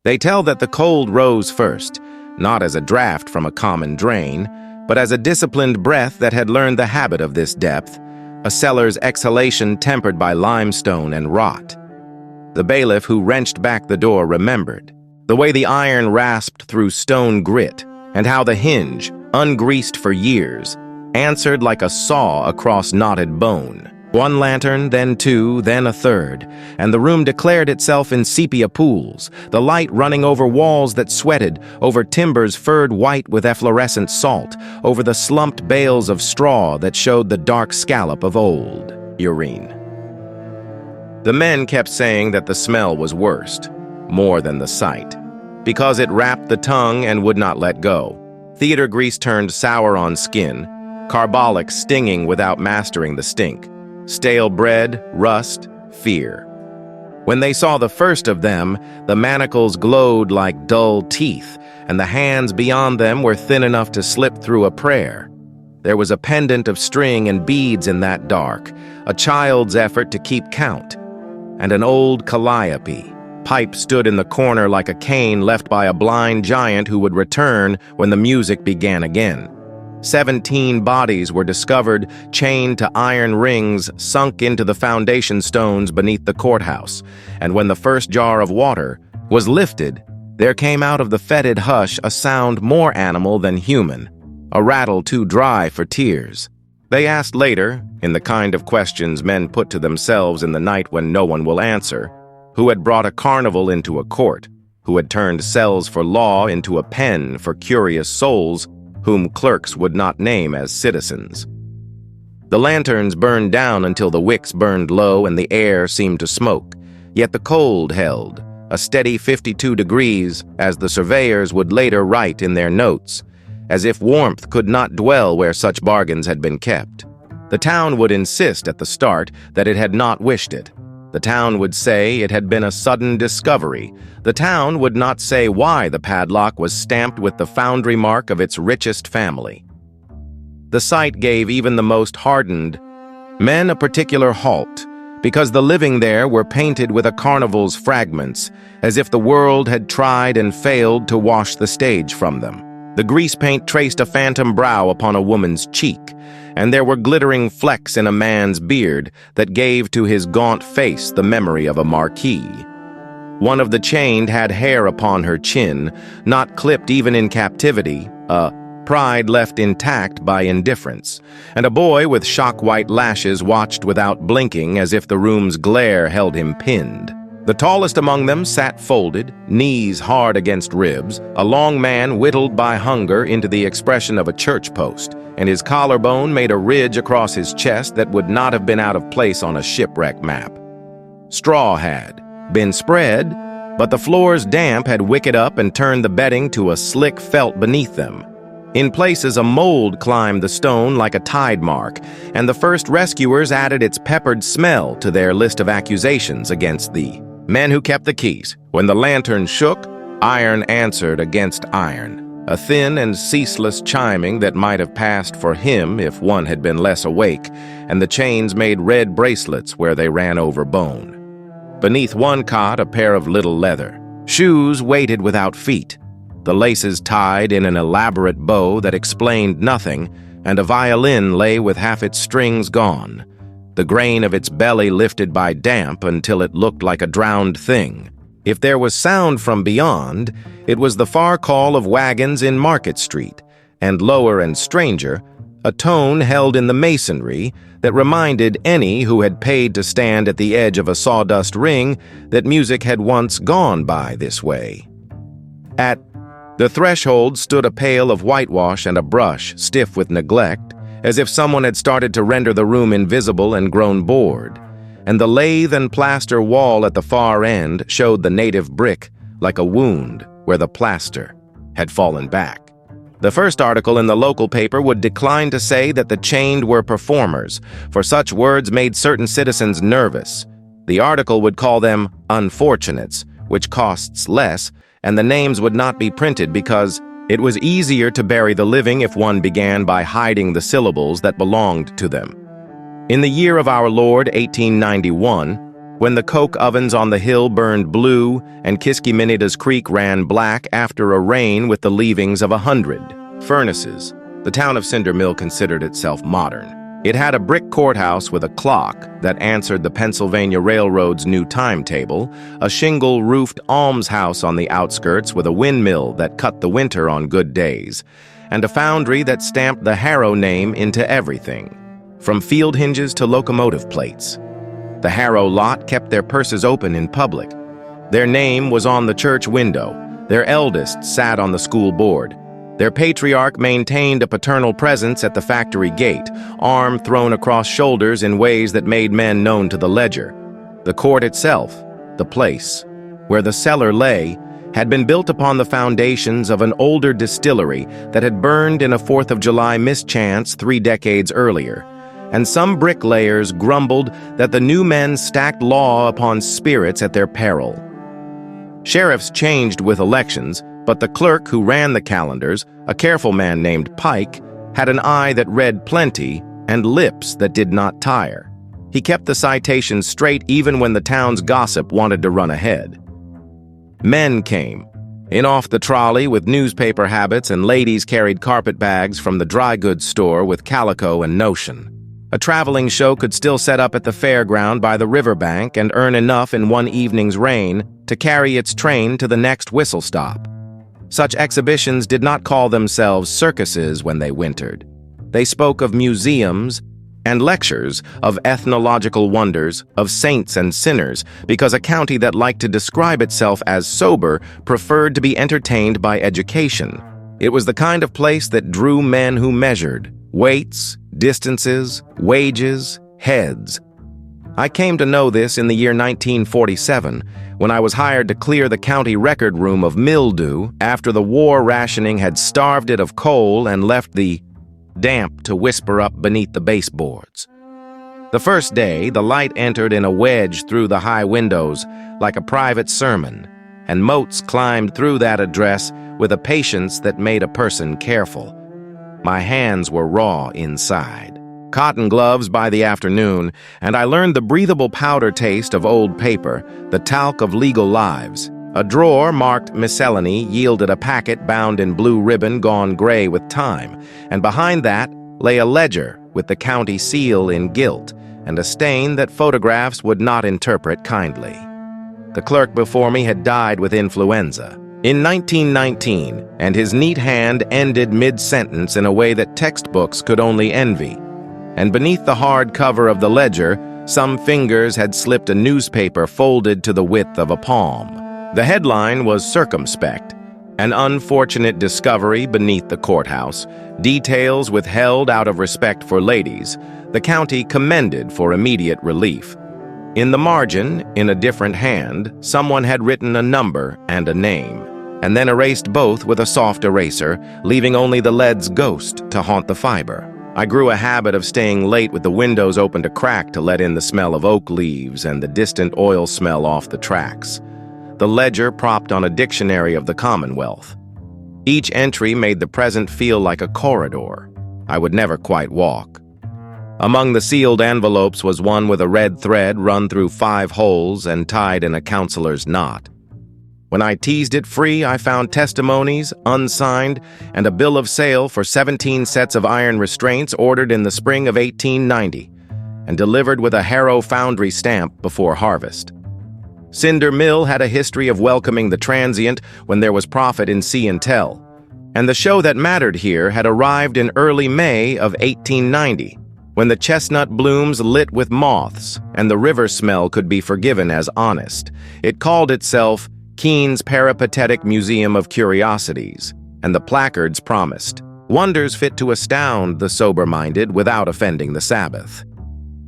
They tell that the cold rose first, not as a draft from a common drain, but as a disciplined breath that had learned the habit of this depth, a cellar's exhalation tempered by limestone and rot. The bailiff who wrenched back the door remembered the way the iron rasped through stone grit, and how the hinge, ungreased for years, answered like a saw across knotted bone. One lantern, then two, then a third, and the room declared itself in sepia pools, the light running over walls that sweated, over timbers furred white with efflorescent salt, over the slumped bales of straw that showed the dark scallop of old urine. The men kept saying that the smell was worst, more than the sight, because it wrapped the tongue and would not let go. Theater grease turned sour on skin, carbolic stinging without mastering the stink. Stale bread, rust, fear. When they saw the first of them, the manacles glowed like dull teeth, and the hands beyond them were thin enough to slip through a prayer. There was a pendant of string and beads in that dark, a child's effort to keep count, and an old calliope. Pipe stood in the corner like a cane left by a blind giant who would return when the music began again. 17 bodies were discovered, chained to iron rings sunk into the foundation stones beneath the courthouse, and when the first jar of water was lifted, there came out of the fetid hush a sound more animal than human, a rattle too dry for tears. They asked later, in the kind of questions men put to themselves in the night when no one will answer, who had brought a carnival into a court, who had turned cells for law into a pen for curious souls whom clerks would not name as citizens. The lanterns burned down until the wicks burned low and the air seemed to smoke, yet the cold held, a steady 52 degrees, as the surveyors would later write in their notes, as if warmth could not dwell where such bargains had been kept. The town would insist at the start that it had not wished it. The town would say it had been a sudden discovery. The town would not say why the padlock was stamped with the foundry mark of its richest family. The sight gave even the most hardened men a particular halt, because the living there were painted with a carnival's fragments, as if the world had tried and failed to wash the stage from them. The grease paint traced a phantom brow upon a woman's cheek, and there were glittering flecks in a man's beard that gave to his gaunt face the memory of a marquis. One of the chained had hair upon her chin, not clipped even in captivity, a pride left intact by indifference, and a boy with shock-white lashes watched without blinking as if the room's glare held him pinned. The tallest among them sat folded, knees hard against ribs, a long man whittled by hunger into the expression of a church post, and his collarbone made a ridge across his chest that would not have been out of place on a shipwreck map. Straw had been spread, but the floor's damp had wicked up and turned the bedding to a slick felt beneath them. In places, a mold climbed the stone like a tide mark, and the first rescuers added its peppered smell to their list of accusations against the men who kept the keys. When the lantern shook, iron answered against iron, a thin and ceaseless chiming that might have passed for him if one had been less awake, and the chains made red bracelets where they ran over bone. Beneath one cot, a pair of little leather shoes waited without feet, the laces tied in an elaborate bow that explained nothing, and a violin lay with half its strings gone, the grain of its belly lifted by damp until it looked like a drowned thing. If there was sound from beyond, it was the far call of wagons in Market Street, and lower and stranger, a tone held in the masonry that reminded any who had paid to stand at the edge of a sawdust ring that music had once gone by this way. At the threshold stood a pail of whitewash and a brush, stiff with neglect, as if someone had started to render the room invisible and grown bored, and the lath and plaster wall at the far end showed the native brick like a wound where the plaster had fallen back. The first article in the local paper would decline to say that the chained were performers, for such words made certain citizens nervous. The article would call them unfortunates, which costs less, and the names would not be printed because it was easier to bury the living if one began by hiding the syllables that belonged to them. In the year of our Lord, 1891, when the coke ovens on the hill burned blue and Kiskiminida's creek ran black after a rain with the leavings of 100 furnaces. The town of Cinder Mill considered itself modern. It had a brick courthouse with a clock that answered the Pennsylvania Railroad's new timetable, a shingle-roofed almshouse on the outskirts with a windmill that cut the winter on good days, and a foundry that stamped the Harrow name into everything, from field hinges to locomotive plates. The Harrow lot kept their purses open in public. Their name was on the church window. Their eldest sat on the school board. Their patriarch maintained a paternal presence at the factory gate, arm thrown across shoulders in ways that made men known to the ledger. The court itself, the place, where the cellar lay, had been built upon the foundations of an older distillery that had burned in a 4th of July mischance 3 decades earlier, and some bricklayers grumbled that the new men stacked law upon spirits at their peril. Sheriffs changed with elections, but the clerk who ran the calendars, a careful man named Pike, had an eye that read plenty and lips that did not tire. He kept the citations straight even when the town's gossip wanted to run ahead. Men came, in off the trolley with newspaper habits, and ladies carried carpet bags from the dry goods store with calico and notion. A traveling show could still set up at the fairground by the riverbank and earn enough in one evening's rain to carry its train to the next whistle stop. Such exhibitions did not call themselves circuses when they wintered. They spoke of museums and lectures, of ethnological wonders, of saints and sinners, because a county that liked to describe itself as sober preferred to be entertained by education. It was the kind of place that drew men who measured weights, distances, wages, heads. I came to know this in the year 1947, when I was hired to clear the county record room of mildew after the war rationing had starved it of coal and left the damp to whisper up beneath the baseboards. The first day, the light entered in a wedge through the high windows like a private sermon, and motes climbed through that address with a patience that made a person careful. My hands were raw inside. Cotton gloves by the afternoon, and I learned the breathable powder taste of old paper, the talc of legal lives. A drawer marked miscellany yielded a packet bound in blue ribbon gone gray with time, and behind that lay a ledger with the county seal in gilt and a stain that photographs would not interpret kindly. The clerk before me had died with influenza in 1919, and his neat hand ended mid-sentence in a way that textbooks could only envy. And beneath the hard cover of the ledger, some fingers had slipped a newspaper folded to the width of a palm. The headline was Circumspect, an unfortunate discovery beneath the courthouse, details withheld out of respect for ladies, the county commended for immediate relief. In the margin, in a different hand, someone had written a number and a name, and then erased both with a soft eraser, leaving only the lead's ghost to haunt the fiber. I grew a habit of staying late with the windows open to crack to let in the smell of oak leaves and the distant oil smell off the tracks. The ledger propped on a dictionary of the Commonwealth. Each entry made the present feel like a corridor. I would never quite walk. Among the sealed envelopes was one with a red thread run through 5 holes and tied in a counselor's knot. When I teased it free, I found testimonies, unsigned, and a bill of sale for 17 sets of iron restraints ordered in the spring of 1890 and delivered with a Harrow foundry stamp before harvest. Cinder Mill had a history of welcoming the transient when there was profit in see and tell, and the show that mattered here had arrived in early May of 1890, when the chestnut blooms lit with moths and the river smell could be forgiven as honest. It called itself Keene's Peripatetic Museum of Curiosities, and the placards promised wonders fit to astound the sober-minded without offending the Sabbath.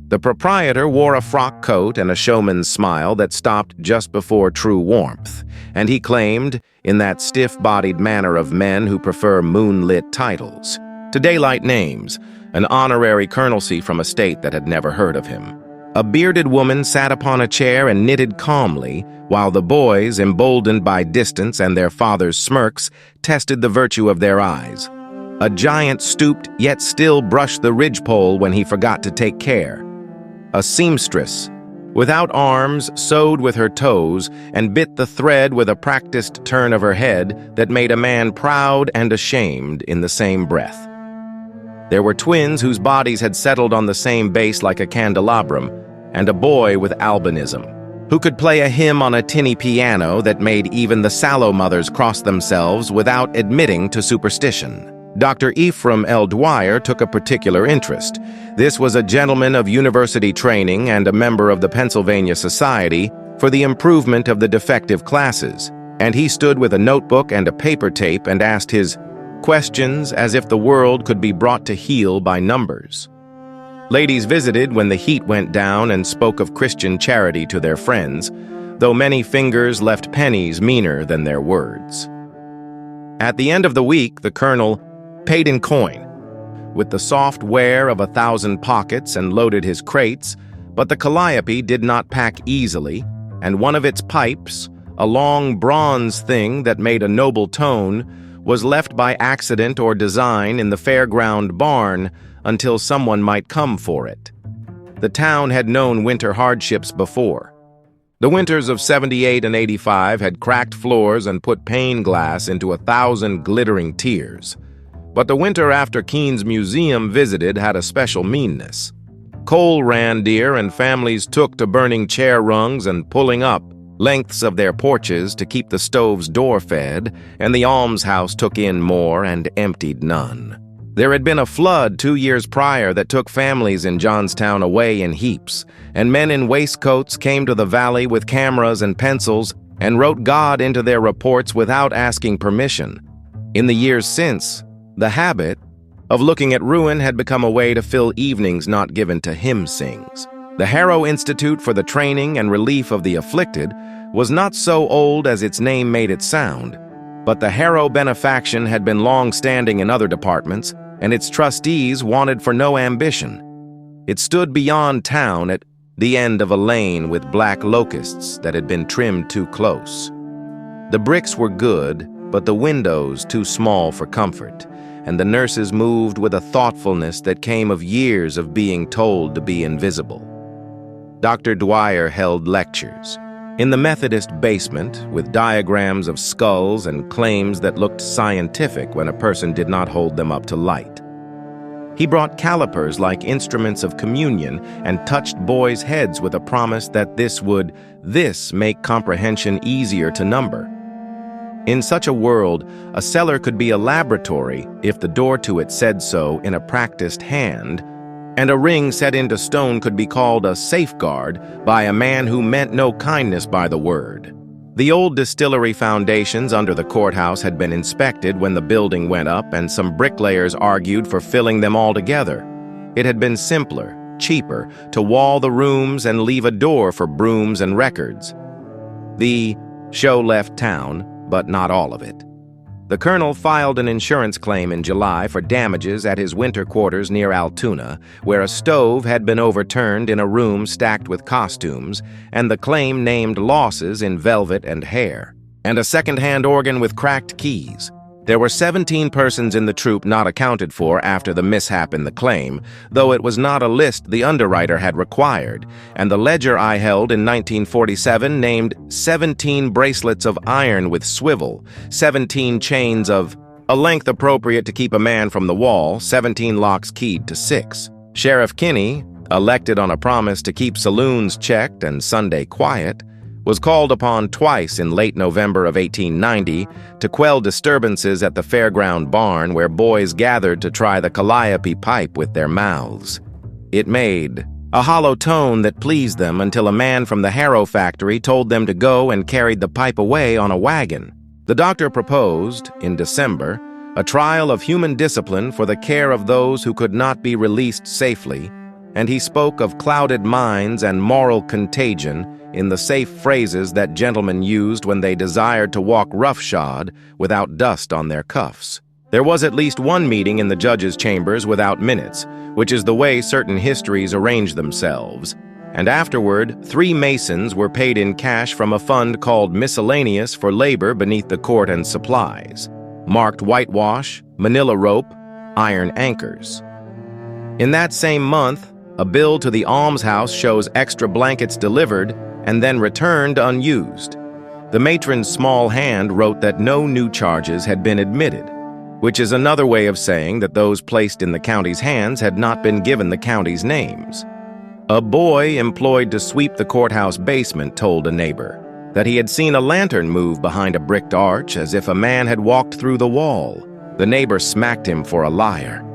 The proprietor wore a frock coat and a showman's smile that stopped just before true warmth, and he claimed, in that stiff-bodied manner of men who prefer moonlit titles, to daylight names, an honorary colonelcy from a state that had never heard of him. A bearded woman sat upon a chair and knitted calmly, while the boys, emboldened by distance and their father's smirks, tested the virtue of their eyes. A giant stooped, yet still brushed the ridgepole when he forgot to take care. A seamstress, Without arms, sewed with her toes, and bit the thread with a practiced turn of her head that made a man proud and ashamed in the same breath. There were twins whose bodies had settled on the same base like a candelabrum, and a boy with albinism, who could play a hymn on a tinny piano that made even the sallow mothers cross themselves without admitting to superstition. Dr. Ephraim L. Dwyer took a particular interest. This was a gentleman of university training and a member of the Pennsylvania Society for the Improvement of the Defective Classes, and he stood with a notebook and a paper tape and asked his questions as if the world could be brought to heel by numbers. Ladies visited when the heat went down and spoke of Christian charity to their friends, though many fingers left pennies meaner than their words. At the end of the week, the colonel paid in coin, with the soft wear of 1,000 pockets, and loaded his crates, but the calliope did not pack easily, and one of its pipes, a long bronze thing that made a noble tone, was left by accident or design in the fairground barn until someone might come for it. The town had known winter hardships before. The winters of 78 and 85 had cracked floors and put pane glass into 1,000 glittering tears. But the winter after Keene's museum visited had a special meanness. Coal ran dear, and families took to burning chair rungs and pulling up lengths of their porches to keep the stove's door fed, and the almshouse took in more and emptied none. There had been a flood 2 years prior that took families in Johnstown away in heaps, and men in waistcoats came to the valley with cameras and pencils and wrote God into their reports without asking permission. In the years since, the habit of looking at ruin had become a way to fill evenings not given to hymn sings. The Harrow Institute for the Training and Relief of the Afflicted was not so old as its name made it sound, but the Harrow benefaction had been long-standing in other departments, and its trustees wanted for no ambition. It stood beyond town at the end of a lane with black locusts that had been trimmed too close. The bricks were good, but the windows too small for comfort, and the nurses moved with a thoughtfulness that came of years of being told to be invisible. Dr. Dwyer held lectures in the Methodist basement with diagrams of skulls and claims that looked scientific when a person did not hold them up to light. He brought calipers like instruments of communion and touched boys' heads with a promise that this would make comprehension easier to number. In such a world, a cellar could be a laboratory if the door to it said so in a practiced hand, and a ring set into stone could be called a safeguard by a man who meant no kindness by the word. The old distillery foundations under the courthouse had been inspected when the building went up, and some bricklayers argued for filling them all together. It had been simpler, cheaper, to wall the rooms and leave a door for brooms and records. The show left town, but not all of it. The colonel filed an insurance claim in July for damages at his winter quarters near Altoona, where a stove had been overturned in a room stacked with costumes, and the claim named losses in velvet and hair, and a second-hand organ with cracked keys. There were 17 persons in the troupe not accounted for after the mishap in the claim, though it was not a list the underwriter had required, and the ledger I held in 1947 named 17 bracelets of iron with swivel, 17 chains of a length appropriate to keep a man from the wall, 17 locks keyed to 6. Sheriff Kinney, elected on a promise to keep saloons checked and Sunday quiet, was called upon twice in late November of 1890 to quell disturbances at the fairground barn where boys gathered to try the calliope pipe with their mouths. It made a hollow tone that pleased them until a man from the Harrow factory told them to go and carried the pipe away on a wagon. The doctor proposed, in December, a trial of human discipline for the care of those who could not be released safely, and he spoke of clouded minds and moral contagion in the safe phrases that gentlemen used when they desired to walk roughshod without dust on their cuffs. There was at least one meeting in the judge's chambers without minutes, which is the way certain histories arrange themselves, and afterward 3 masons were paid in cash from a fund called Miscellaneous for labor beneath the court and supplies, marked whitewash, manila rope, iron anchors. In that same month, A bill to the almshouse shows extra blankets delivered and then returned unused. The matron's small hand wrote that no new charges had been admitted, which is another way of saying that those placed in the county's hands had not been given the county's names. A boy employed to sweep the courthouse basement told a neighbor that he had seen a lantern move behind a bricked arch as if a man had walked through the wall. The neighbor smacked him for a liar.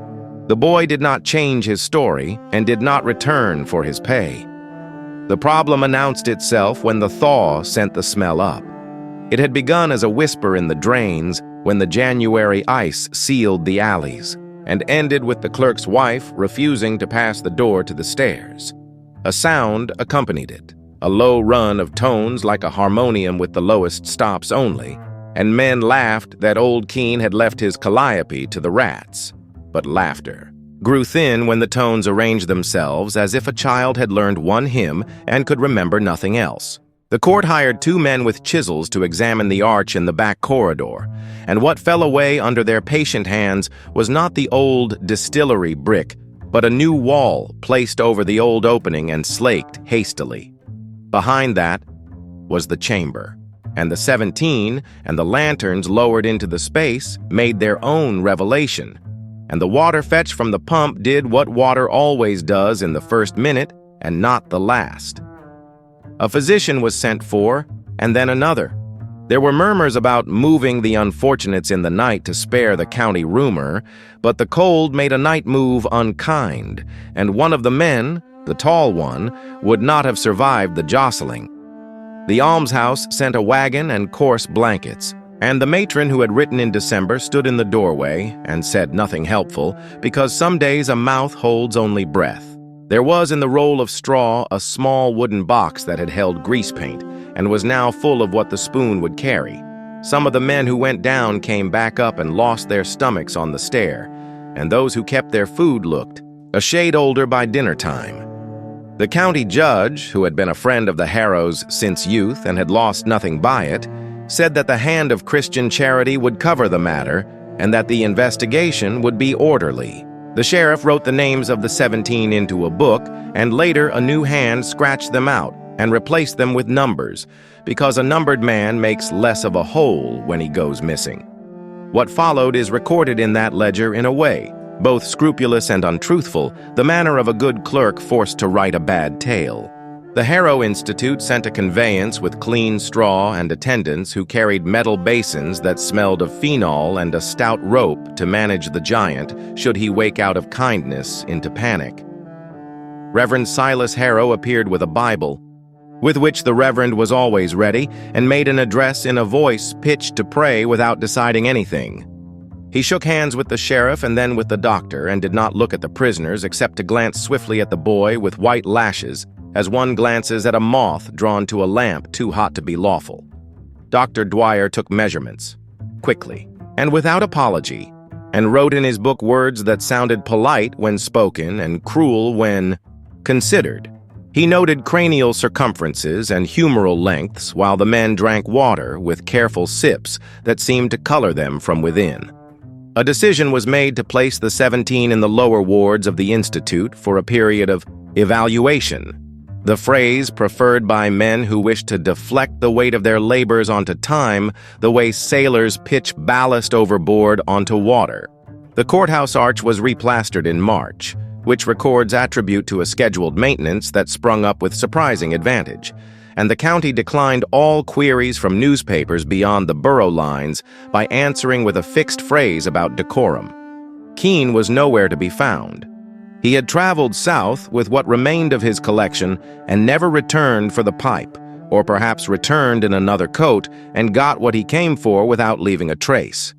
The boy did not change his story and did not return for his pay. The problem announced itself when the thaw sent the smell up. It had begun as a whisper in the drains when the January ice sealed the alleys, and ended with the clerk's wife refusing to pass the door to the stairs. A sound accompanied it, a low run of tones like a harmonium with the lowest stops only, and men laughed that old Keene had left his calliope to the rats. But laughter grew thin when the tones arranged themselves as if a child had learned one hymn and could remember nothing else. The court hired 2 men with chisels to examine the arch in the back corridor, and what fell away under their patient hands was not the old distillery brick, but a new wall placed over the old opening and slaked hastily. Behind that was the chamber, and the 17 and the lanterns lowered into the space made their own revelation, and the water fetched from the pump did what water always does in the first minute and not the last. A physician was sent for, and then another. There were murmurs about moving the unfortunates in the night to spare the county rumor, but the cold made a night move unkind, and one of the men, the tall one, would not have survived the jostling. The almshouse sent a wagon and coarse blankets, and the matron who had written in December stood in the doorway and said nothing helpful, because some days a mouth holds only breath. There was in the roll of straw a small wooden box that had held grease paint and was now full of what the spoon would carry. Some of the men who went down came back up and lost their stomachs on the stair, and those who kept their food looked a shade older by dinner time. The county judge, who had been a friend of the Harrows since youth and had lost nothing by it, said that the hand of Christian charity would cover the matter and that the investigation would be orderly. The sheriff wrote the names of the 17 into a book, and later a new hand scratched them out and replaced them with numbers, because a numbered man makes less of a hole when he goes missing. What followed is recorded in that ledger in a way, both scrupulous and untruthful, the manner of a good clerk forced to write a bad tale. The Harrow Institute sent a conveyance with clean straw and attendants who carried metal basins that smelled of phenol and a stout rope to manage the giant should he wake out of kindness into panic. Reverend Silas Harrow appeared with a Bible, with which the Reverend was always ready, and made an address in a voice pitched to pray without deciding anything. He shook hands with the sheriff and then with the doctor and did not look at the prisoners except to glance swiftly at the boy with white lashes, as one glances at a moth drawn to a lamp too hot to be lawful. Dr. Dwyer took measurements, quickly, and without apology, and wrote in his book words that sounded polite when spoken and cruel when considered. He noted cranial circumferences and humeral lengths while the men drank water with careful sips that seemed to color them from within. A decision was made to place the 17 in the lower wards of the Institute for a period of evaluation, the phrase preferred by men who wish to deflect the weight of their labors onto time the way sailors pitch ballast overboard onto water. The courthouse arch was replastered in March, which records attribute to a scheduled maintenance that sprung up with surprising advantage, and the county declined all queries from newspapers beyond the borough lines by answering with a fixed phrase about decorum. Keene was nowhere to be found. He had traveled south with what remained of his collection and never returned for the pipe, or perhaps returned in another coat and got what he came for without leaving a trace.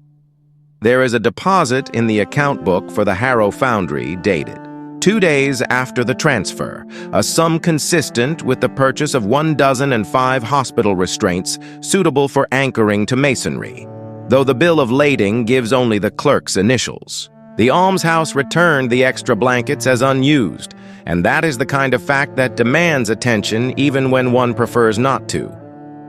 There is a deposit in the account book for the Harrow Foundry dated 2 days after the transfer, a sum consistent with the purchase of 105 hospital restraints suitable for anchoring to masonry, though the bill of lading gives only the clerk's initials. The almshouse returned the extra blankets as unused, and that is the kind of fact that demands attention even when one prefers not to.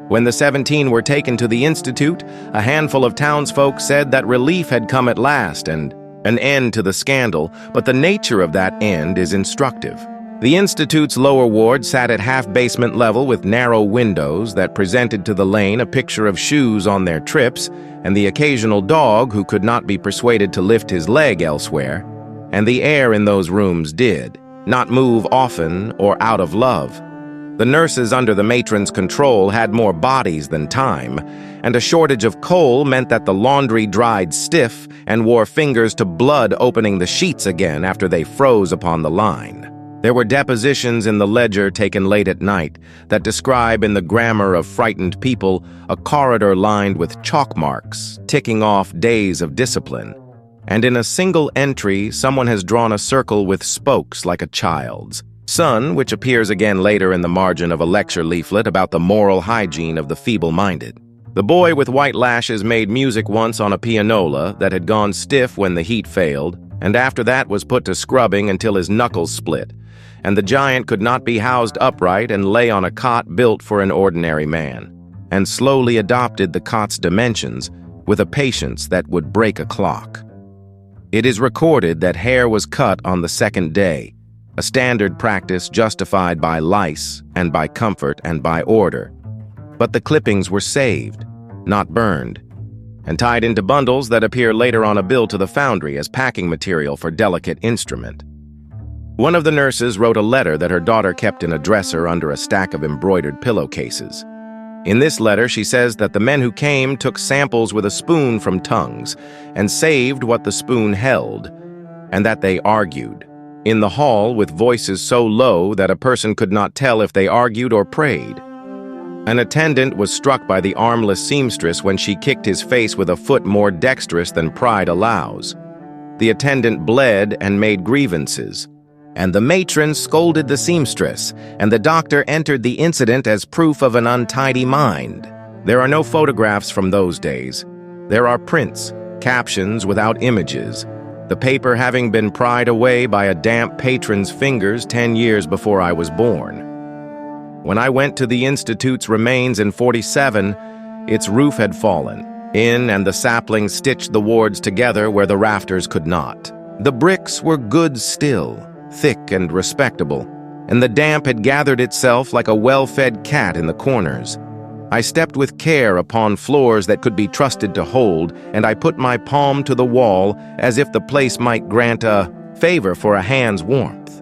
When the 17 were taken to the Institute, a handful of townsfolk said that relief had come at last and an end to the scandal, but the nature of that end is instructive. The Institute's lower ward sat at half-basement level with narrow windows that presented to the lane a picture of shoes on their trips and the occasional dog who could not be persuaded to lift his leg elsewhere, and the air in those rooms did not move often or out of love. The nurses under the matron's control had more bodies than time, and a shortage of coal meant that the laundry dried stiff and wore fingers to blood opening the sheets again after they froze upon the line. There were depositions in the ledger taken late at night that describe in the grammar of frightened people a corridor lined with chalk marks, ticking off days of discipline. And in a single entry, someone has drawn a circle with spokes like a child's. Son, which appears again later in the margin of a lecture leaflet about the moral hygiene of the feeble-minded. The boy with white lashes made music once on a pianola that had gone stiff when the heat failed, and after that was put to scrubbing until his knuckles split, and the giant could not be housed upright and lay on a cot built for an ordinary man, and slowly adopted the cot's dimensions with a patience that would break a clock. It is recorded that hair was cut on the second day, a standard practice justified by lice and by comfort and by order. But the clippings were saved, not burned, and tied into bundles that appear later on a bill to the foundry as packing material for delicate instrument. One of the nurses wrote a letter that her daughter kept in a dresser under a stack of embroidered pillowcases. In this letter, she says that the men who came took samples with a spoon from tongues and saved what the spoon held, and that they argued in the hall with voices so low that a person could not tell if they argued or prayed. An attendant was struck by the armless seamstress when she kicked his face with a foot more dexterous than pride allows. The attendant bled and made grievances, and the matron scolded the seamstress, and the doctor entered the incident as proof of an untidy mind. There are no photographs from those days. There are prints, captions without images, the paper having been pried away by a damp patron's fingers 10 years before I was born. When I went to the Institute's remains in '47, its roof had fallen in, and the saplings stitched the wards together where the rafters could not. The bricks were good still, thick and respectable, and the damp had gathered itself like a well-fed cat in the corners. I stepped with care upon floors that could be trusted to hold, and I put my palm to the wall as if the place might grant a favor for a hand's warmth.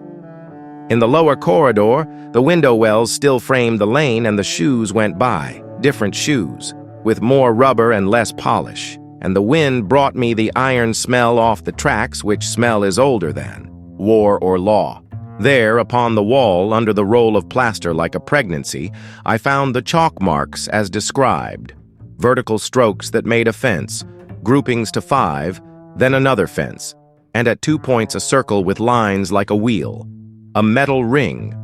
In the lower corridor, the window wells still framed the lane, and the shoes went by, different shoes, with more rubber and less polish, and the wind brought me the iron smell off the tracks, which smell is older than war or law. There, upon the wall, under the roll of plaster like a pregnancy, I found the chalk marks as described, vertical strokes that made a fence, groupings to 5, then another fence, and at 2 points a circle with lines like a wheel. A metal ring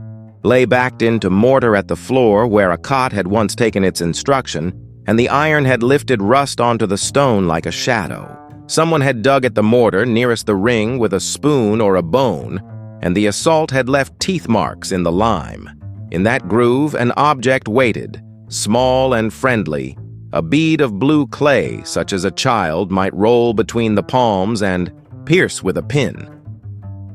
lay backed into mortar at the floor where a cot had once taken its instruction, and the iron had lifted rust onto the stone like a shadow. Someone had dug at the mortar nearest the ring with a spoon or a bone, and the assault had left teeth marks in the lime. In that groove, an object waited, small and friendly, a bead of blue clay such as a child might roll between the palms and pierce with a pin.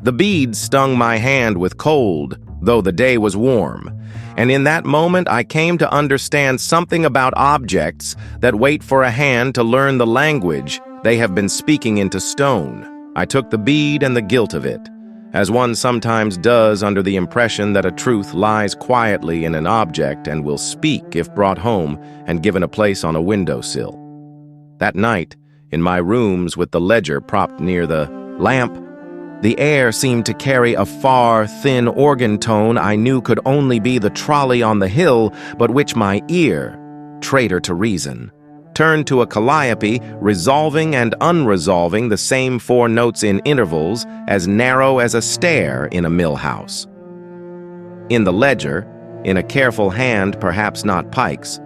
The bead stung my hand with cold, though the day was warm, and in that moment I came to understand something about objects that wait for a hand to learn the language they have been speaking into stone. I took the bead and the guilt of it, as one sometimes does under the impression that a truth lies quietly in an object and will speak if brought home and given a place on a windowsill. That night, in my rooms with the ledger propped near the lamp, the air seemed to carry a far, thin organ tone I knew could only be the trolley on the hill, but which my ear, traitor to reason, turned to a calliope, resolving and unresolving the same 4 notes in intervals as narrow as a stair in a mill house. In the ledger, in a careful hand, perhaps not Pike's,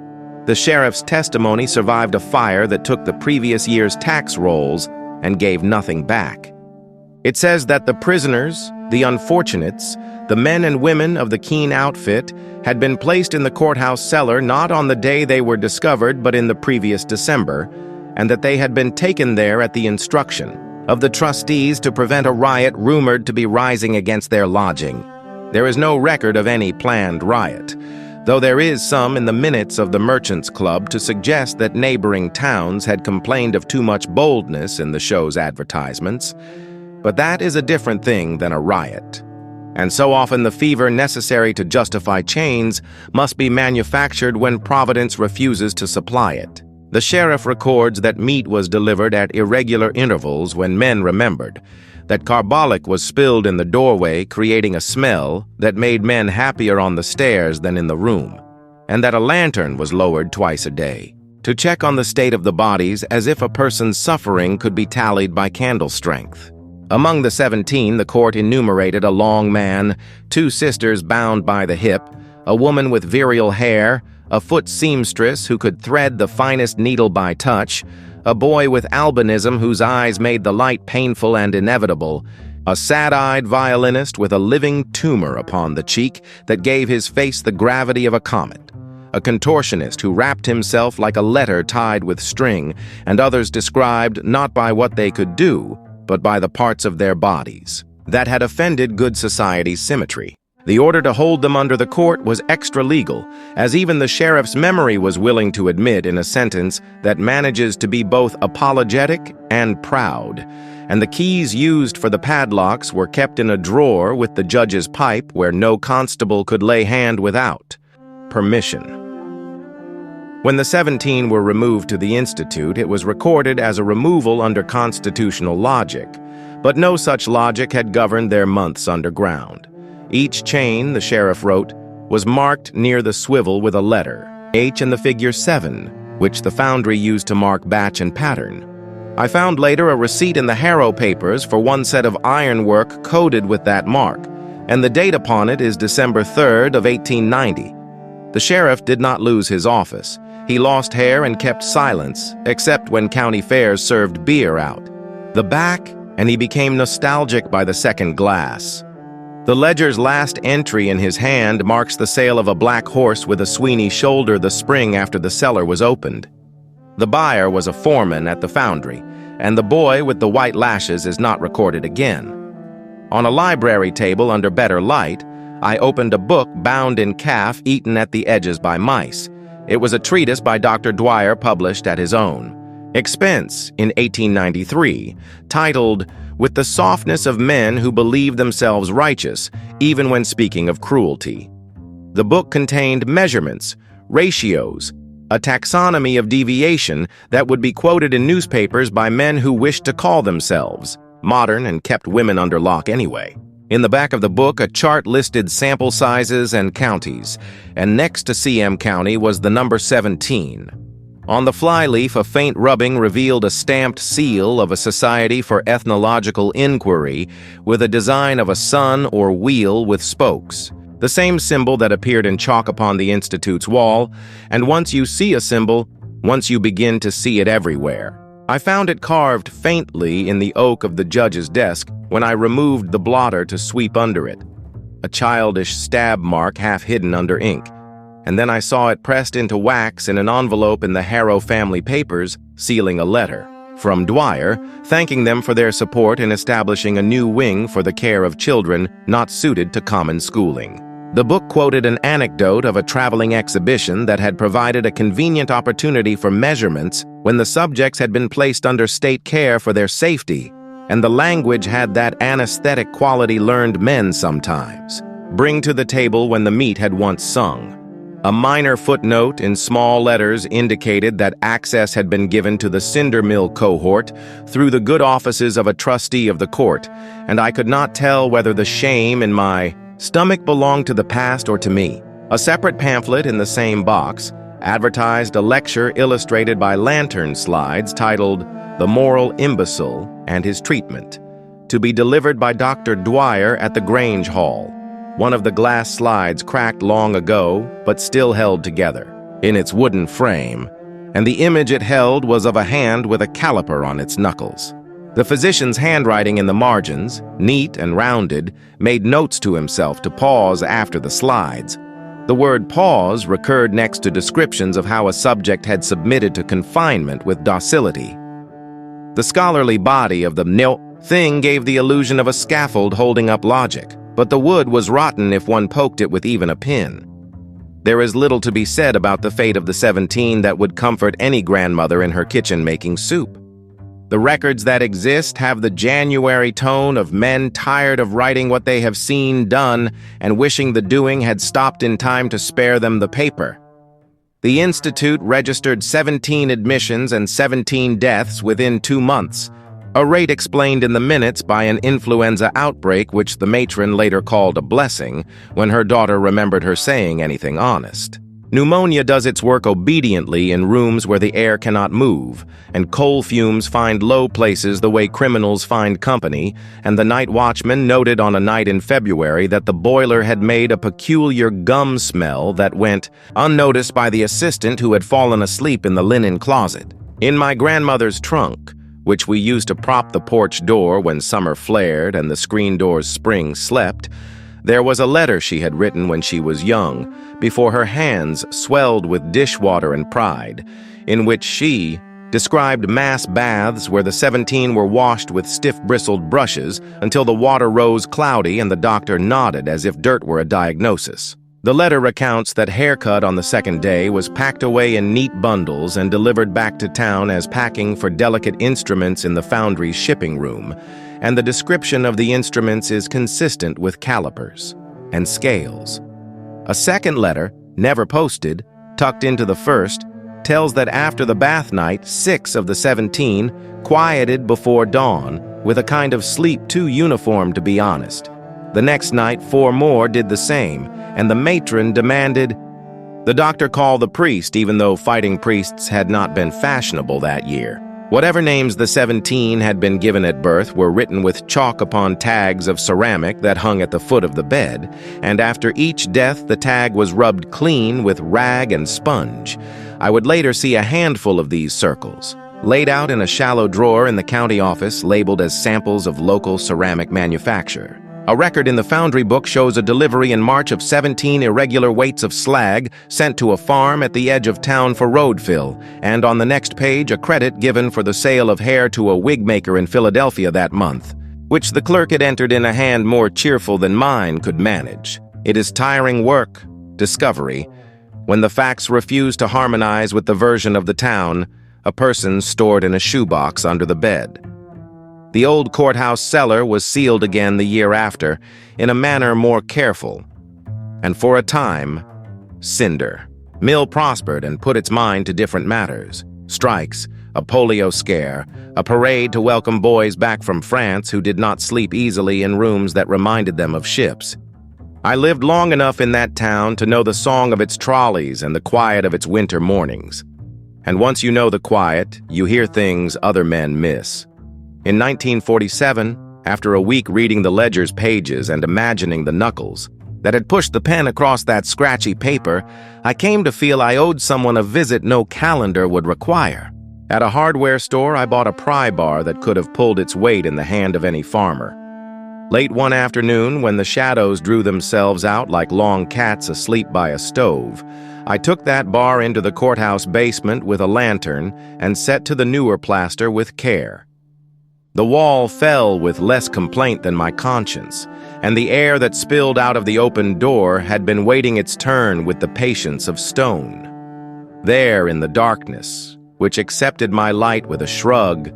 the sheriff's testimony survived a fire that took the previous year's tax rolls and gave nothing back. It says that the prisoners, the unfortunates, the men and women of the Keene outfit, had been placed in the courthouse cellar not on the day they were discovered but in the previous December, and that they had been taken there at the instruction of the trustees to prevent a riot rumored to be rising against their lodging. There is no record of any planned riot, though there is some in the minutes of the Merchants Club to suggest that neighboring towns had complained of too much boldness in the show's advertisements. But that is a different thing than a riot. And so often the fever necessary to justify chains must be manufactured when Providence refuses to supply it. The sheriff records that meat was delivered at irregular intervals when men remembered, that carbolic was spilled in the doorway, creating a smell that made men happier on the stairs than in the room, and that a lantern was lowered twice a day to check on the state of the bodies, as if a person's suffering could be tallied by candle strength. Among the 17, the court enumerated a long man, 2 sisters bound by the hip, a woman with virile hair, a foot seamstress who could thread the finest needle by touch, a boy with albinism whose eyes made the light painful and inevitable, a sad-eyed violinist with a living tumor upon the cheek that gave his face the gravity of a comet, a contortionist who wrapped himself like a letter tied with string, and others described not by what they could do, but by the parts of their bodies that had offended good society's symmetry. The order to hold them under the court was extra-legal, as even the sheriff's memory was willing to admit in a sentence that manages to be both apologetic and proud, and the keys used for the padlocks were kept in a drawer with the judge's pipe where no constable could lay hand without permission. When the 17 were removed to the Institute, it was recorded as a removal under constitutional logic, but no such logic had governed their months underground. Each chain, the sheriff wrote, was marked near the swivel with a letter, H and the figure 7, which the foundry used to mark batch and pattern. I found later a receipt in the Harrow papers for one set of ironwork coded with that mark, and the date upon it is December 3rd of 1890. The sheriff did not lose his office. He lost hair and kept silence, except when county fairs served beer out the back, and he became nostalgic by the second glass. The ledger's last entry in his hand marks the sale of a black horse with a Sweeney shoulder the spring after the cellar was opened. The buyer was a foreman at the foundry, and the boy with the white lashes is not recorded again. On a library table under better light, I opened a book bound in calf eaten at the edges by mice. It was a treatise by Dr. Dwyer published at his own expense in 1893, titled "With the Softness of Men Who Believe Themselves Righteous, Even When Speaking of Cruelty." The book contained measurements, ratios, a taxonomy of deviation that would be quoted in newspapers by men who wished to call themselves modern and kept women under lock anyway. In the back of the book, a chart listed sample sizes and counties, and next to CM County was the number 17. On the flyleaf, a faint rubbing revealed a stamped seal of a Society for Ethnological Inquiry with a design of a sun or wheel with spokes, the same symbol that appeared in chalk upon the Institute's wall, and once you see a symbol, once you begin to see it everywhere. I found it carved faintly in the oak of the judge's desk when I removed the blotter to sweep under it, a childish stab mark half hidden under ink, and then I saw it pressed into wax in an envelope in the Harrow family papers, sealing a letter from Dwyer, thanking them for their support in establishing a new wing for the care of children not suited to common schooling. The book quoted an anecdote of a traveling exhibition that had provided a convenient opportunity for measurements when the subjects had been placed under state care for their safety, and the language had that anesthetic quality learned men sometimes bring to the table when the meat had once sung. A minor footnote in small letters indicated that access had been given to the cinder mill cohort through the good offices of a trustee of the court, and I could not tell whether the shame in my stomach belonged to the past or to me. A separate pamphlet in the same box advertised a lecture illustrated by lantern slides titled "The Moral Imbecile and His Treatment," to be delivered by Dr. Dwyer at the Grange Hall. One of the glass slides cracked long ago, but still held together in its wooden frame, and the image it held was of a hand with a caliper on its knuckles. The physician's handwriting in the margins, neat and rounded, made notes to himself to pause after the slides. The word pause recurred next to descriptions of how a subject had submitted to confinement with docility. The scholarly body of the thing gave the illusion of a scaffold holding up logic, but the wood was rotten if one poked it with even a pin. There is little to be said about the fate of the 17 that would comfort any grandmother in her kitchen making soup. The records that exist have the January tone of men tired of writing what they have seen done and wishing the doing had stopped in time to spare them the paper. The Institute registered 17 admissions and 17 deaths within 2 months, a rate explained in the minutes by an influenza outbreak which the matron later called a blessing when her daughter remembered her saying anything honest. Pneumonia does its work obediently in rooms where the air cannot move, and coal fumes find low places the way criminals find company, and the night watchman noted on a night in February that the boiler had made a peculiar gum smell that went unnoticed by the assistant who had fallen asleep in the linen closet. In my grandmother's trunk, which we used to prop the porch door when summer flared and the screen door's spring slept, there was a letter she had written when she was young, before her hands swelled with dishwater and pride, in which she described mass baths where the 17 were washed with stiff-bristled brushes until the water rose cloudy and the doctor nodded as if dirt were a diagnosis. The letter recounts that haircut on the second day was packed away in neat bundles and delivered back to town as packing for delicate instruments in the foundry's shipping room, and the description of the instruments is consistent with calipers and scales. A second letter, never posted, tucked into the first, tells that after the bath night, 6 of the 17 quieted before dawn with a kind of sleep too uniform to be honest. The next night, 4 more did the same, and the matron demanded. The doctor called the priest, even though fighting priests had not been fashionable that year. Whatever names the 17 had been given at birth were written with chalk upon tags of ceramic that hung at the foot of the bed, and after each death the tag was rubbed clean with rag and sponge. I would later see a handful of these circles, laid out in a shallow drawer in the county office labeled as samples of local ceramic manufacture. A record in the foundry book shows a delivery in March of 17 irregular weights of slag sent to a farm at the edge of town for road fill, and on the next page a credit given for the sale of hair to a wig maker in Philadelphia that month, which the clerk had entered in a hand more cheerful than mine could manage. It is tiring work, discovery, when the facts refuse to harmonize with the version of the town, a person stored in a shoebox under the bed. The old courthouse cellar was sealed again the year after, in a manner more careful, and for a time, cinder. Mill prospered and put its mind to different matters. Strikes, a polio scare, a parade to welcome boys back from France who did not sleep easily in rooms that reminded them of ships. I lived long enough in that town to know the song of its trolleys and the quiet of its winter mornings. And once you know the quiet, you hear things other men miss. In 1947, after a week reading the ledger's pages and imagining the knuckles that had pushed the pen across that scratchy paper, I came to feel I owed someone a visit no calendar would require. At a hardware store, I bought a pry bar that could have pulled its weight in the hand of any farmer. Late one afternoon, when the shadows drew themselves out like long cats asleep by a stove, I took that bar into the courthouse basement with a lantern and set to the newer plaster with care. The wall fell with less complaint than my conscience, and the air that spilled out of the open door had been waiting its turn with the patience of stone. There in the darkness, which accepted my light with a shrug,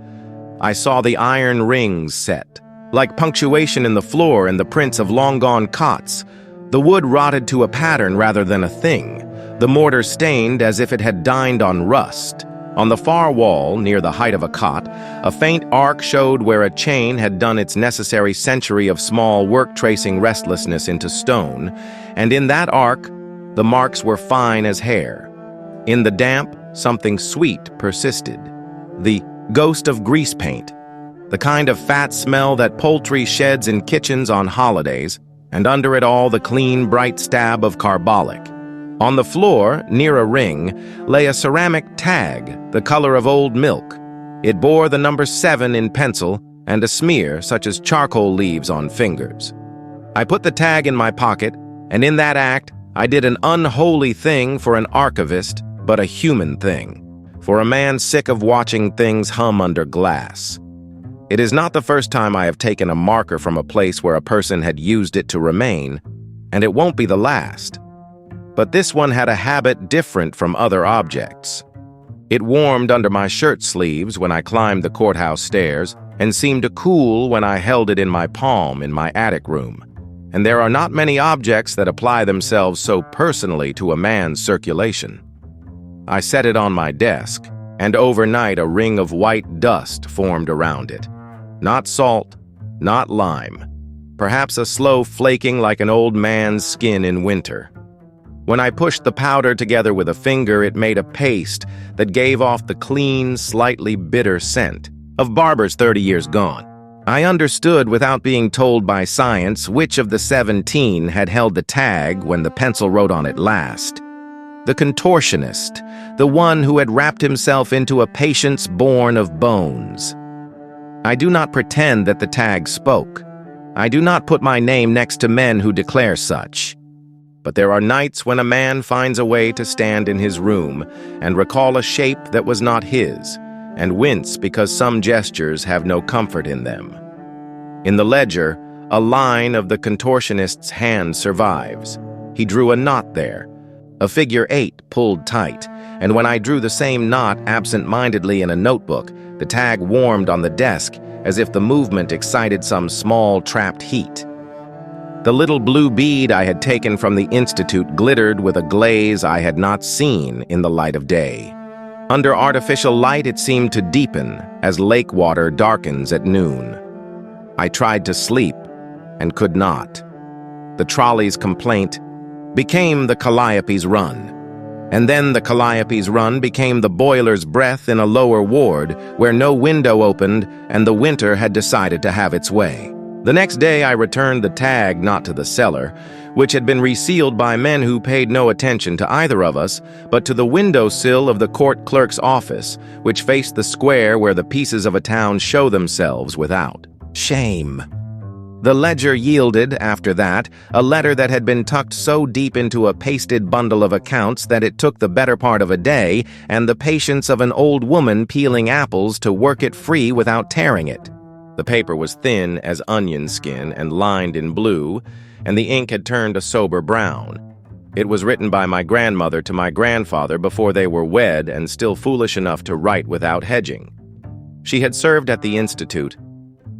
I saw the iron rings set, like punctuation in the floor and the prints of long-gone cots. The wood rotted to a pattern rather than a thing, the mortar stained as if it had dined on rust. On the far wall, near the height of a cot, a faint arc showed where a chain had done its necessary century of small work tracing restlessness into stone, and in that arc, the marks were fine as hair. In the damp, something sweet persisted. The ghost of grease paint, the kind of fat smell that poultry sheds in kitchens on holidays, and under it all the clean, bright stab of carbolic. On the floor, near a ring, lay a ceramic tag, the color of old milk. It bore the number 7 in pencil and a smear such as charcoal leaves on fingers. I put the tag in my pocket, and in that act, I did an unholy thing for an archivist, but a human thing, for a man sick of watching things hum under glass. It is not the first time I have taken a marker from a place where a person had used it to remain, and it won't be the last. But this one had a habit different from other objects. It warmed under my shirt sleeves when I climbed the courthouse stairs, and seemed to cool when I held it in my palm in my attic room. And there are not many objects that apply themselves so personally to a man's circulation. I set it on my desk, and overnight a ring of white dust formed around it. Not salt, not lime. Perhaps a slow flaking like an old man's skin in winter. When I pushed the powder together with a finger, it made a paste that gave off the clean, slightly bitter scent of barbers 30 years gone. I understood without being told by science which of the 17 had held the tag when the pencil wrote on it last. The contortionist, the one who had wrapped himself into a patience born of bones. I do not pretend that the tag spoke. I do not put my name next to men who declare such. But there are nights when a man finds a way to stand in his room and recall a shape that was not his, and wince because some gestures have no comfort in them. In the ledger, a line of the contortionist's hand survives. He drew a knot there, a figure 8 pulled tight, and when I drew the same knot absent-mindedly in a notebook, the tag warmed on the desk as if the movement excited some small trapped heat. The little blue bead I had taken from the Institute glittered with a glaze I had not seen in the light of day. Under artificial light, it seemed to deepen as lake water darkens at noon. I tried to sleep and could not. The trolley's complaint became the Calliope's run. And then the Calliope's run became the boiler's breath in a lower ward where no window opened and the winter had decided to have its way. The next day I returned the tag not to the cellar, which had been resealed by men who paid no attention to either of us, but to the windowsill of the court clerk's office, which faced the square where the pieces of a town show themselves without. Shame. The ledger yielded, after that, a letter that had been tucked so deep into a pasted bundle of accounts that it took the better part of a day and the patience of an old woman peeling apples to work it free without tearing it. The paper was thin as onion skin and lined in blue, and the ink had turned a sober brown. It was written by my grandmother to my grandfather before they were wed and still foolish enough to write without hedging. She had served at the Institute.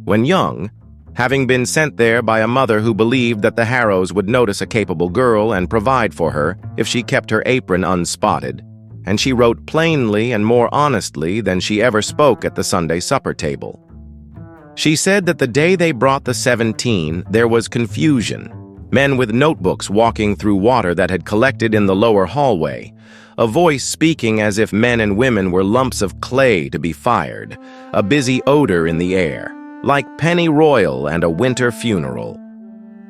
When young, having been sent there by a mother who believed that the Harrows would notice a capable girl and provide for her if she kept her apron unspotted, and she wrote plainly and more honestly than she ever spoke at the Sunday supper table. She said that the day they brought the 17, there was confusion. Men with notebooks walking through water that had collected in the lower hallway. A voice speaking as if men and women were lumps of clay to be fired. A busy odor in the air, like pennyroyal and a winter funeral.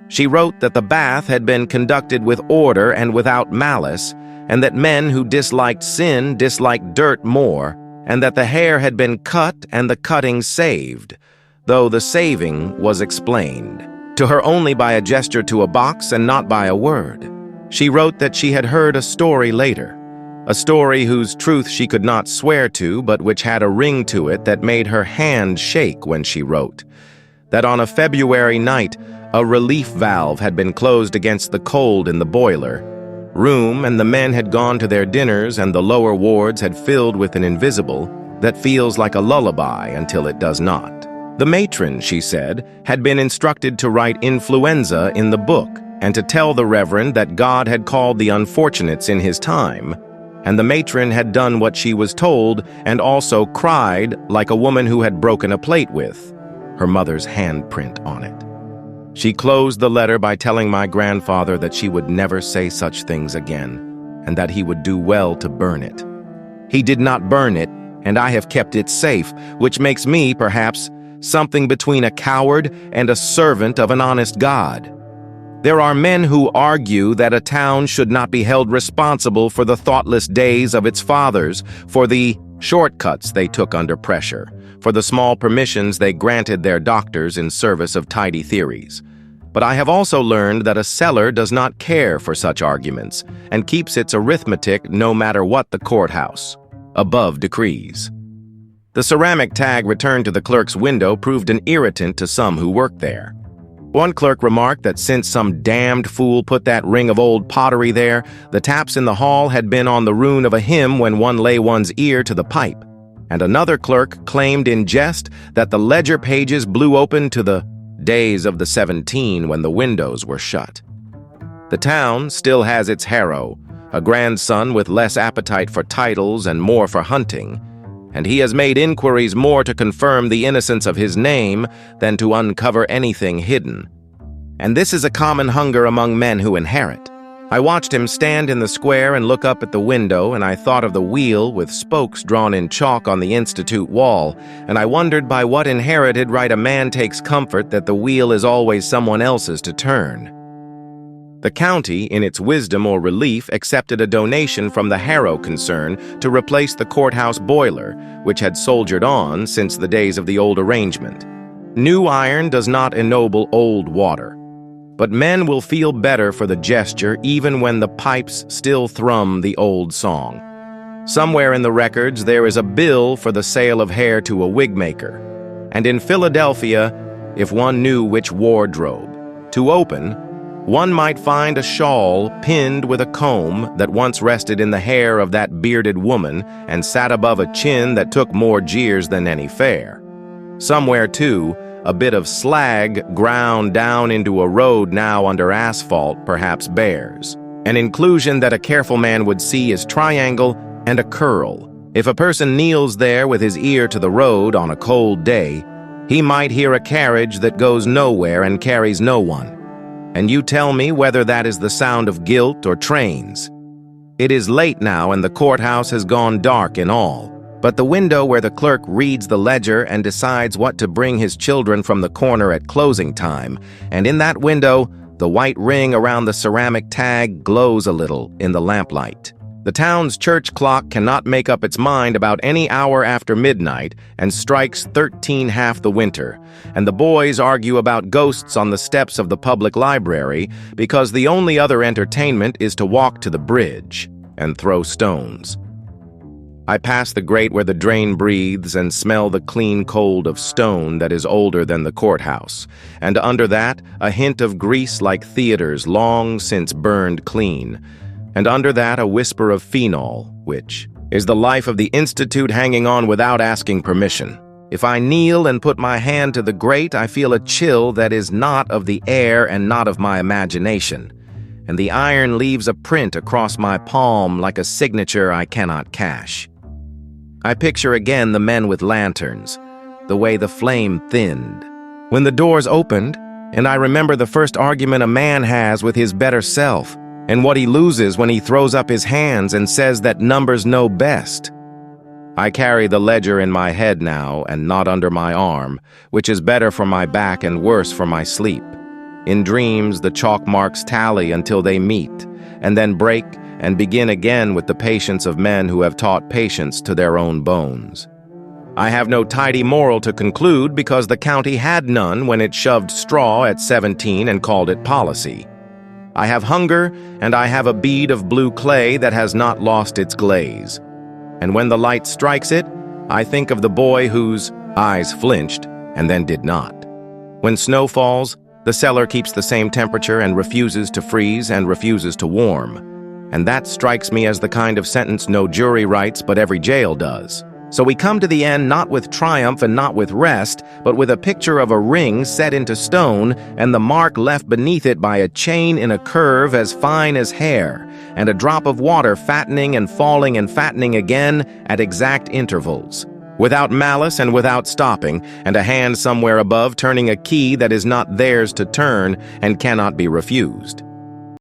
She wrote that the bath had been conducted with order and without malice, and that men who disliked sin disliked dirt more, and that the hair had been cut and the cutting saved, though the saving was explained to her only by a gesture to a box and not by a word. She wrote that she had heard a story later, a story whose truth she could not swear to, but which had a ring to it that made her hand shake when she wrote, that on a February night, a relief valve had been closed against the cold in the boiler room, and the men had gone to their dinners, and the lower wards had filled with an invisible that feels like a lullaby until it does not. The matron, she said, had been instructed to write influenza in the book and to tell the Reverend that God had called the unfortunates in his time, and the matron had done what she was told and also cried like a woman who had broken a plate with her mother's handprint on it. She closed the letter by telling my grandfather that she would never say such things again, and that he would do well to burn it. He did not burn it, and I have kept it safe, which makes me, perhaps, something between a coward and a servant of an honest God. There are men who argue that a town should not be held responsible for the thoughtless days of its fathers, for the shortcuts they took under pressure, for the small permissions they granted their doctors in service of tidy theories. But I have also learned that a cellar does not care for such arguments and keeps its arithmetic no matter what the courthouse above decrees. The ceramic tag returned to the clerk's window proved an irritant to some who worked there. One clerk remarked that since some damned fool put that ring of old pottery there, the taps in the hall had been on the rune of a hymn when one lay one's ear to the pipe. And another clerk claimed in jest that the ledger pages blew open to the days of the 17 when the windows were shut. The town still has its hero, a grandson with less appetite for titles and more for hunting, and he has made inquiries more to confirm the innocence of his name than to uncover anything hidden. And this is a common hunger among men who inherit. I watched him stand in the square and look up at the window, and I thought of the wheel with spokes drawn in chalk on the institute wall, and I wondered by what inherited right a man takes comfort that the wheel is always someone else's to turn. The county, in its wisdom or relief, accepted a donation from the Harrow concern to replace the courthouse boiler, which had soldiered on since the days of the old arrangement. New iron does not ennoble old water, but men will feel better for the gesture even when the pipes still thrum the old song. Somewhere in the records there is a bill for the sale of hair to a wig maker, and in Philadelphia, if one knew which wardrobe to open, one might find a shawl pinned with a comb that once rested in the hair of that bearded woman and sat above a chin that took more jeers than any fair. Somewhere, too, a bit of slag ground down into a road now under asphalt perhaps bears. An inclusion that a careful man would see is triangle and a curl. If a person kneels there with his ear to the road on a cold day, he might hear a carriage that goes nowhere and carries no one. And you tell me whether that is the sound of guilt or trains. It is late now and the courthouse has gone dark in all. But the window where the clerk reads the ledger and decides what to bring his children from the corner at closing time, and in that window, the white ring around the ceramic tag glows a little in the lamplight. The town's church clock cannot make up its mind about any hour after midnight and strikes 13 half the winter, and the boys argue about ghosts on the steps of the public library because the only other entertainment is to walk to the bridge and throw stones. I pass the grate where the drain breathes and smell the clean cold of stone that is older than the courthouse, and under that a hint of grease like theaters long since burned clean, and under that a whisper of phenol, which is the life of the institute hanging on without asking permission. If I kneel and put my hand to the grate, I feel a chill that is not of the air and not of my imagination, and the iron leaves a print across my palm like a signature I cannot cash. I picture again the men with lanterns, the way the flame thinned. When the doors opened, and I remember the first argument a man has with his better self, and what he loses when he throws up his hands and says that numbers know best. I carry the ledger in my head now and not under my arm, which is better for my back and worse for my sleep. In dreams, the chalk marks tally until they meet, and then break and begin again with the patience of men who have taught patience to their own bones. I have no tidy moral to conclude because the county had none when it shoved straw at 17 and called it policy. I have hunger, and I have a bead of blue clay that has not lost its glaze. And when the light strikes it, I think of the boy whose eyes flinched and then did not. When snow falls, the cellar keeps the same temperature and refuses to freeze and refuses to warm. And that strikes me as the kind of sentence no jury writes, but every jail does. So we come to the end not with triumph and not with rest, but with a picture of a ring set into stone and the mark left beneath it by a chain in a curve as fine as hair, and a drop of water fattening and fattening again at exact intervals, without malice and without stopping, and a hand somewhere above turning a key that is not theirs to turn and cannot be refused.